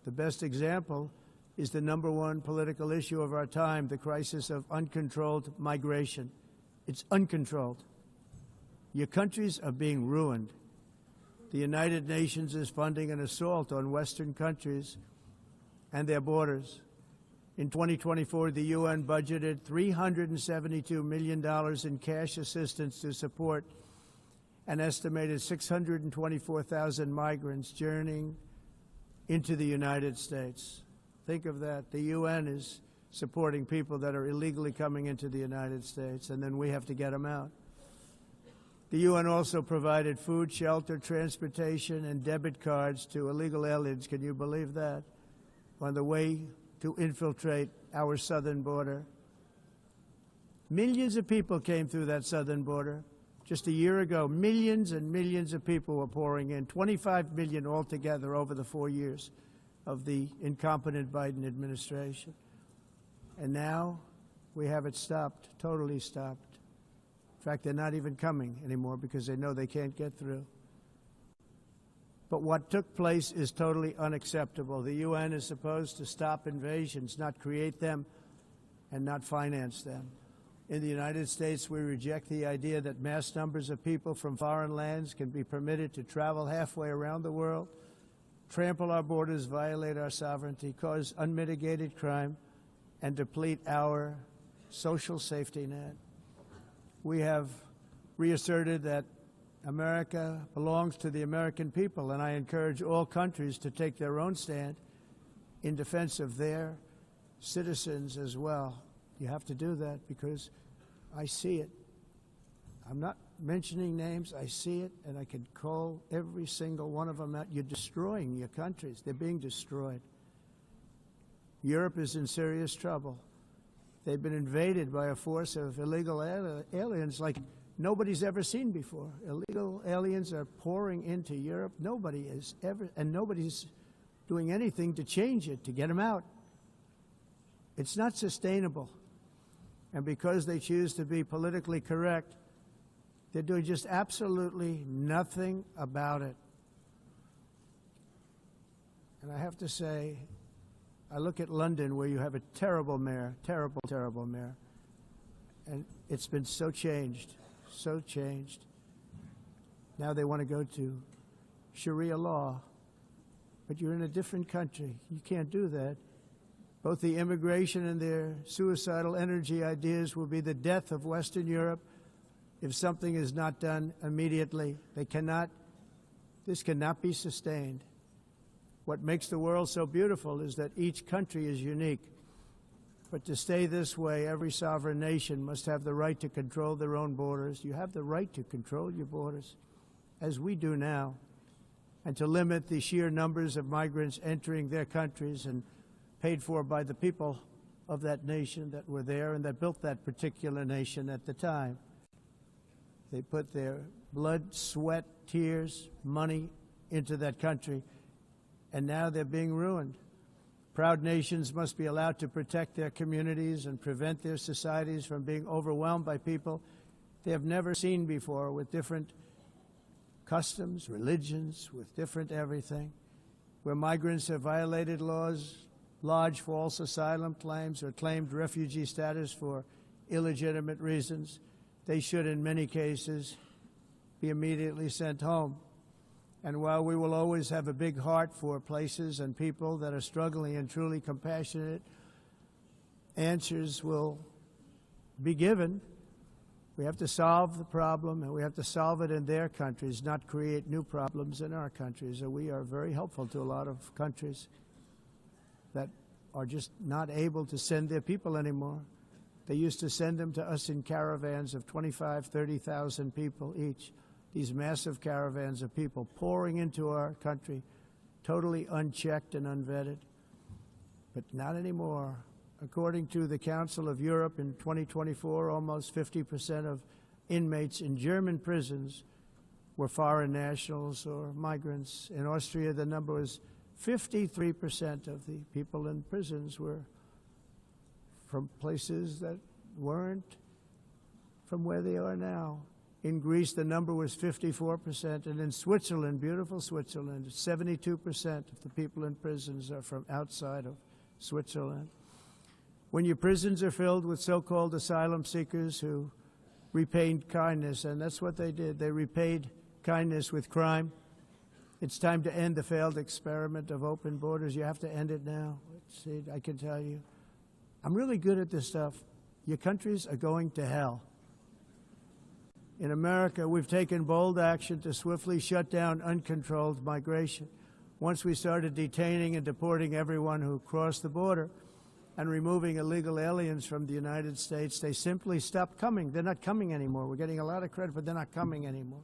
The best example is the #1 political issue of our time, the crisis of uncontrolled migration. It's uncontrolled. Your countries are being ruined. The United Nations is funding an assault on Western countries and their borders. In 2024, the UN budgeted $372 million in cash assistance to support an estimated 624,000 migrants journeying into the United States. Think of that. The UN is supporting people that are illegally coming into the United States, and then we have to get them out. The UN also provided food, shelter, transportation, and debit cards to illegal aliens. Can you believe that? On the way to infiltrate our southern border. Millions of people came through that southern border. Just a year ago, millions and millions of people were pouring in, 25 million altogether over the 4 years of the incompetent Biden administration. And now we have it stopped, totally stopped. In fact, they're not even coming anymore because they know they can't get through. But what took place is totally unacceptable. The UN is supposed to stop invasions, not create them and not finance them. In the United States, we reject the idea that mass numbers of people from foreign lands can be permitted to travel halfway around the world, trample our borders, violate our sovereignty, cause unmitigated crime, and deplete our social safety net. We have reasserted that America belongs to the American people, and I encourage all countries to take their own stand in defense of their citizens as well. You have to do that because I see it. I'm not mentioning names. I see it, and I can call every single one of them out. You're destroying your countries. They're being destroyed. Europe is in serious trouble. They've been invaded by a force of illegal aliens like nobody's ever seen before. Illegal aliens are pouring into Europe. Nobody is ever, and nobody's doing anything to change it, to get them out. It's not sustainable. And because they choose to be politically correct, they're doing just absolutely nothing about it. And I have to say, I look at London, where you have a terrible mayor, terrible, terrible mayor, and it's been so changed, so changed. Now they want to go to Sharia law, but you're in a different country. You can't do that. Both the immigration and their suicidal energy ideas will be the death of Western Europe if something is not done immediately. This cannot be sustained. What makes the world so beautiful is that each country is unique. But to stay this way, every sovereign nation must have the right to control their own borders. You have the right to control your borders, as we do now, and to limit the sheer numbers of migrants entering their countries and paid for by the people of that nation that were there and that built that particular nation at the time. They put their blood, sweat, tears, money into that country, and now they're being ruined. Proud nations must be allowed to protect their communities and prevent their societies from being overwhelmed by people they have never seen before, with different customs, religions, with different everything. Where migrants have violated laws, lodged false asylum claims, or claimed refugee status for illegitimate reasons, they should, in many cases, be immediately sent home. And while we will always have a big heart for places and people that are struggling and truly compassionate, answers will be given. We have to solve the problem, and we have to solve it in their countries, not create new problems in our countries. And we are very helpful to a lot of countries that are just not able to send their people anymore. They used to send them to us in caravans of 25,000, 30,000 people each. These massive caravans of people pouring into our country, totally unchecked and unvetted. But not anymore. According to the Council of Europe in 2024, almost 50% of inmates in German prisons were foreign nationals or migrants. In Austria, the number was 53% of the people in prisons were from places that weren't from where they are now. In Greece, the number was 54%. And in Switzerland, beautiful Switzerland, 72% of the people in prisons are from outside of Switzerland. When your prisons are filled with so-called asylum seekers who repaid kindness, and that's what they did. They repaid kindness with crime. It's time to end the failed experiment of open borders. You have to end it now. See, I can tell you. I'm really good at this stuff. Your countries are going to hell. In America, we've taken bold action to swiftly shut down uncontrolled migration. Once we started detaining and deporting everyone who crossed the border and removing illegal aliens from the United States, they simply stopped coming. They're not coming anymore. We're getting a lot of credit, but they're not coming anymore.